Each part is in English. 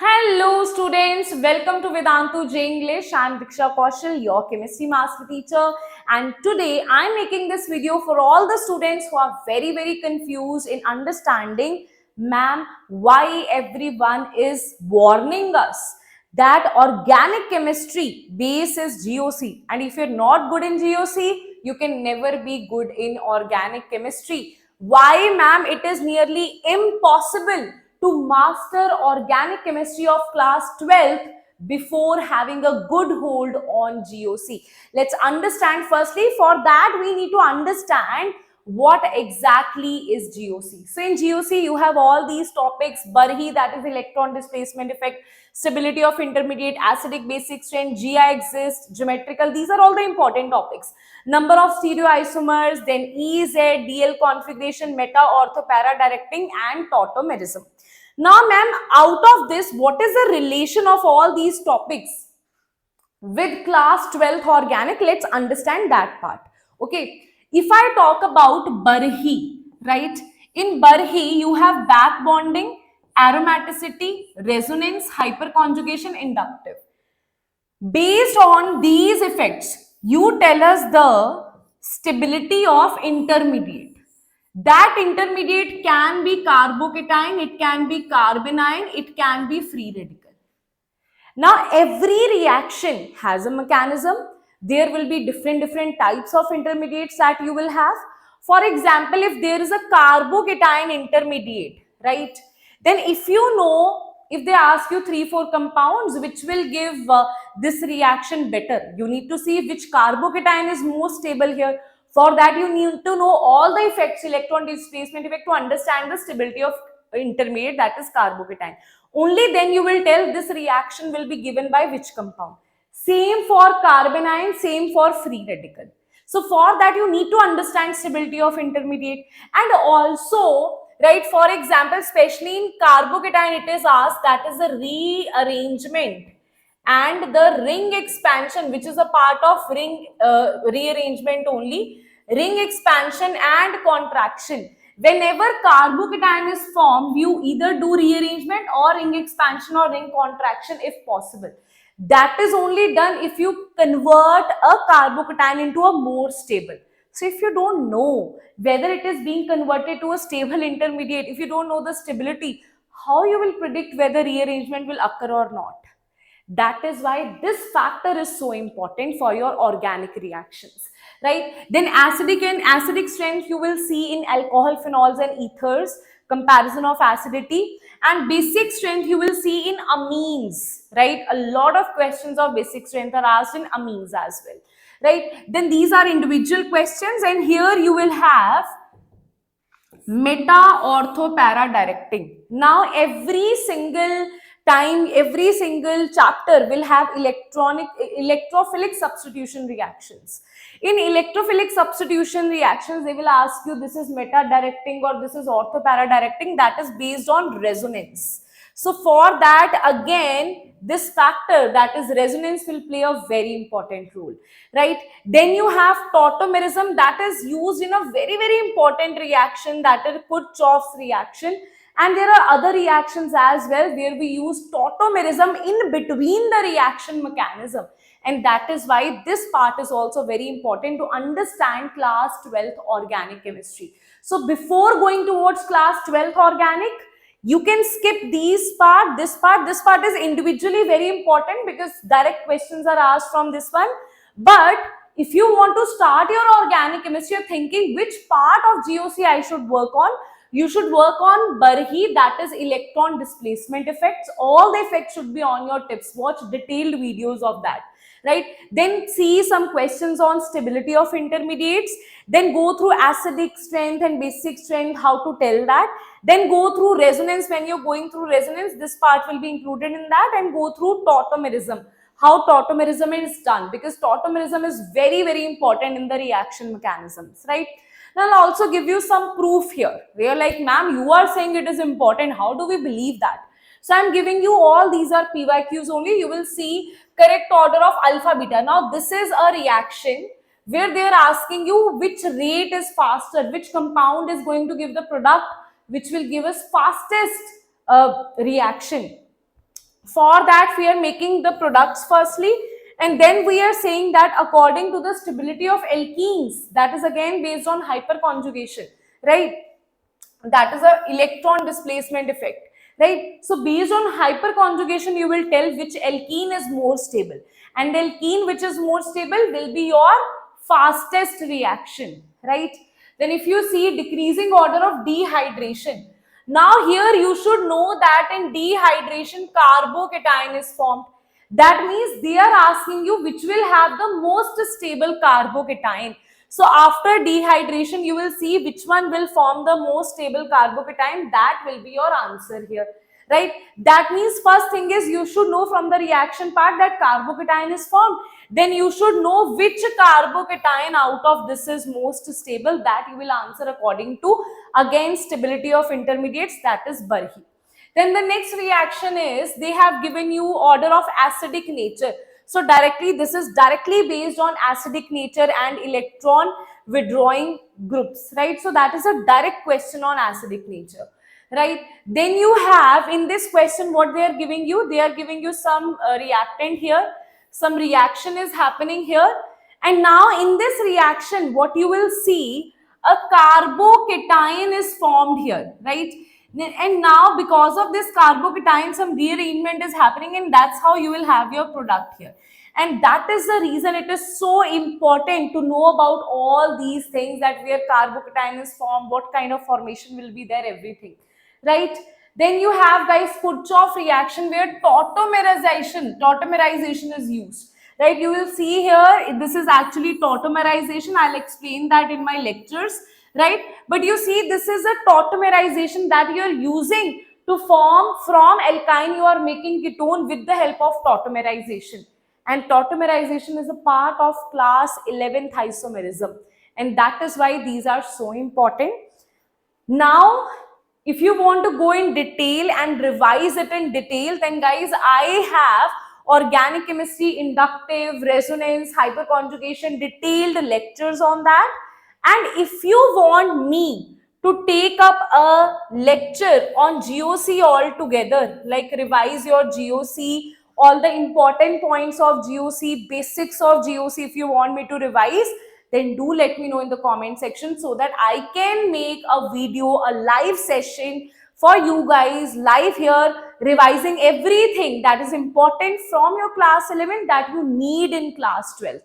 Hello students, welcome to Vedantu J English. I am Diksha Kaushal, your chemistry master teacher, and today I am making this video for all the students who are very confused in understanding, ma'am, why everyone is warning us that organic chemistry base is GOC, and if you're not good in GOC, you can never be good in organic chemistry. Why, ma'am, it is nearly impossible to master organic chemistry of class 12th before having a good hold on GOC. Let's understand firstly. For that, we need to understand what exactly is GOC. So in GOC, you have all these topics: Barhi, that is electron displacement effect, stability of intermediate, acidic basic strength, GI exists, geometrical. These are all the important topics. Number of stereoisomers, then EZ, DL configuration, meta, ortho, para directing, and tautomerism. Now, ma'am, out of this, what is the relation of all these topics with class 12th organic? Let's understand that part. Okay, if I talk about Barhi, right? In Barhi, you have back bonding, aromaticity, resonance, hyperconjugation, inductive. Based on these effects, you tell us the stability of intermediate. That intermediate can be carbocation, it can be carbanion, it can be free radical. Now, every reaction has a mechanism. There will be different types of intermediates that you will have. For example, if there is a carbocation intermediate, right, then if you know, if they ask you 3-4 compounds which will give this reaction better, you need to see which carbocation is more stable here. For that, you need to know all the effects, electron displacement effect, to understand the stability of intermediate, that is carbocation. Only then you will tell this reaction will be given by which compound. Same for carbanion, same for free radical. So for that, you need to understand stability of intermediate. And also, right, for example, especially in carbocation, it is asked, that is the rearrangement and the ring expansion, which is a part of ring rearrangement only, ring expansion and contraction. Whenever carbocation is formed, you either do rearrangement or ring expansion or ring contraction if possible. That is only done if you convert a carbocation into a more stable. So if you don't know whether it is being converted to a stable intermediate, if you don't know the stability, how you will predict whether rearrangement will occur or not? That is why this factor is so important for your organic reactions, right? Then acidic and acidic strength you will see in alcohol, phenols and ethers, comparison of acidity. And basic strength you will see in amines, right? A lot of questions of basic strength are asked in amines as well, right? Then these are individual questions, and here you will have meta, ortho, para directing. Now every single time, every single chapter will have electrophilic substitution reactions. In electrophilic substitution reactions, they will ask you, this is meta directing or this is ortho para directing. That is based on resonance. So for that, again, this factor, that is resonance, will play a very important role, right? Then you have tautomerism, that is used in a very important reaction, that is Kirchhoff's reaction. And there are other reactions as well where we use tautomerism in between the reaction mechanism. And that is why this part is also very important to understand class 12th organic chemistry. So before going towards class 12th organic, you can skip these part, this part. This part is individually very important because direct questions are asked from this one. But if you want to start your organic chemistry, you're thinking which part of GOC I should work on, you should work on Barhi, that is electron displacement effects. All the effects should be on your tips. Watch detailed videos of that, right? Then see some questions on stability of intermediates. Then go through acidic strength and basic strength, how to tell that. Then go through resonance. When you're going through resonance, this part will be included in that. And go through tautomerism, how tautomerism is done, because tautomerism is very important in the reaction mechanisms, right? Now I'll also give you some proof here. They're like, ma'am, you are saying it is important. How do we believe that? So I'm giving you all these are PYQs only. You will see correct order of alpha beta. Now this is a reaction where they are asking you which rate is faster, which compound is going to give the product which will give us fastest reaction. For that, we are making the products firstly, and then we are saying that according to the stability of alkenes, that is again based on hyperconjugation, right? That is a electron displacement effect, right? So based on hyperconjugation, you will tell which alkene is more stable, and the alkene which is more stable will be your fastest reaction, right? Then if you see decreasing order of dehydration, now here you should know that in dehydration carbocation is formed. That means they are asking you which will have the most stable carbocation. So after dehydration, you will see which one will form the most stable carbocation. That will be your answer here, right? That means first thing is you should know from the reaction part that carbocation is formed. Then you should know which carbocation out of this is most stable. That you will answer according to, again, stability of intermediates, that is Barhi. Then the next reaction is they have given you order of acidic nature. So directly, this is directly based on acidic nature and electron withdrawing groups, right? So that is a direct question on acidic nature, right? Then you have in this question what they are giving you. They are giving you some reactant here, some reaction is happening here, and now in this reaction what you will see, a carbocation is formed here, right? And now because of this carbocation some rearrangement is happening, and that's how you will have your product here. And that is the reason it is so important to know about all these things, that where carbocation is formed, what kind of formation will be there, everything, right? Then you have, guys, Kirchhoff reaction where tautomerization is used, right? You will see here, this is actually tautomerization. I'll explain that in my lectures, right? But you see, this is a tautomerization that you are using to form from alkyne, you are making ketone with the help of tautomerization. And tautomerization is a part of class 11th isomerism, and that is why these are so important. Now, if you want to go in detail and revise it in detail, then guys, I have organic chemistry, inductive, resonance, hyperconjugation, detailed lectures on that. And if you want me to take up a lecture on GOC altogether, like revise your GOC, all the important points of GOC, basics of GOC, if you want me to revise, then do let me know in the comment section so that I can make a video, a live session for you guys, live here, revising everything that is important from your class 11 that you need in class 12.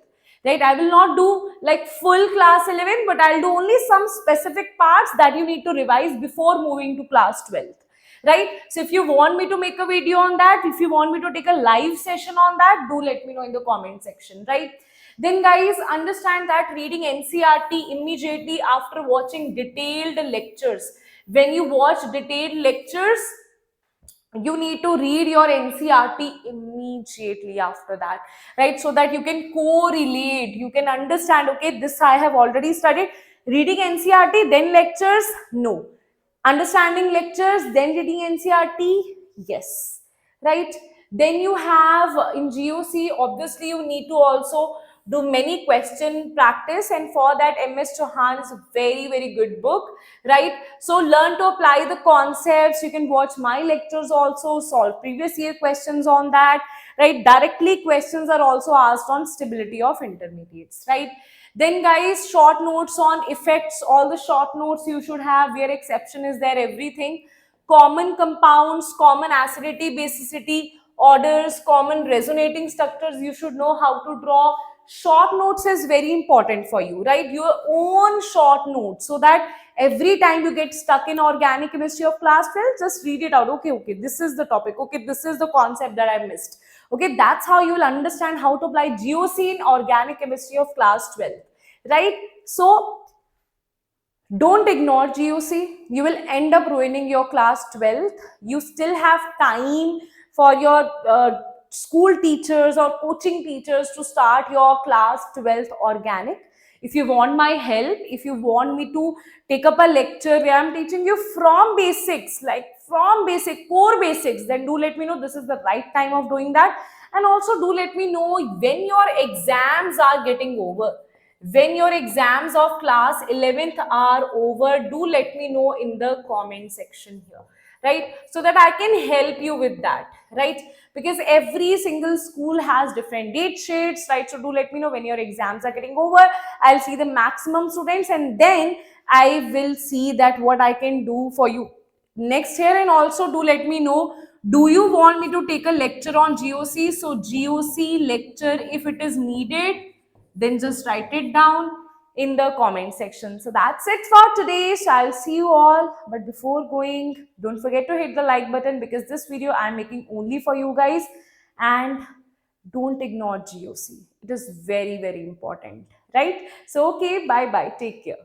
Right? I will not do like full class 11, but I'll do only some specific parts that you need to revise before moving to class 12. Right? So if you want me to make a video on that, if you want me to take a live session on that, do let me know in the comment section, right? Then guys, understand that reading NCERT immediately after watching detailed lectures. When you watch detailed lectures, you need to read your NCERT immediately after that, right? So that you can correlate, you can understand, okay, this I have already studied. Reading NCERT, then lectures, no. Understanding lectures, then reading NCERT, yes, right? Then you have in GOC, obviously you need to also do many question practice, and for that MS Chauhan is a very, very good book, right? So learn to apply the concepts. You can watch my lectures also, solve previous year questions on that, right? Directly questions are also asked on stability of intermediates, right? Then guys, short notes on effects, all the short notes you should have, where exception is there, everything. Common compounds, common acidity, basicity, orders, common resonating structures, you should know how to draw. Short notes is very important for you, right? Your own short notes, so that every time you get stuck in organic chemistry of class 12, just read it out. Okay, this is the topic. Okay, this is the concept that I missed. Okay, that's how you will understand how to apply GOC in organic chemistry of class 12, right? So don't ignore GOC. You will end up ruining your class 12th. You still have time for your school teachers or coaching teachers to start your class 12th organic. If you want my help, if you want me to take up a lecture where I'm teaching you from basics, like from basic, core basics, then do let me know. This is the right time of doing that. And also do let me know when your exams are getting over. When your exams of class 11th are over, do let me know in the comment section here, right? So that I can help you with that, right? Because every single school has different date sheets, right? So do let me know when your exams are getting over. I'll see the maximum students, and then I will see that what I can do for you next year. And also do let me know, do you want me to take a lecture on GOC? So GOC lecture, if it is needed, then just write it down in the comment section. So that's it for today. So I'll see you all. But before going, don't forget to hit the like button, because this video I'm making only for you guys. And don't ignore GOC. It is very, very important, right? So, okay, bye bye. Take care.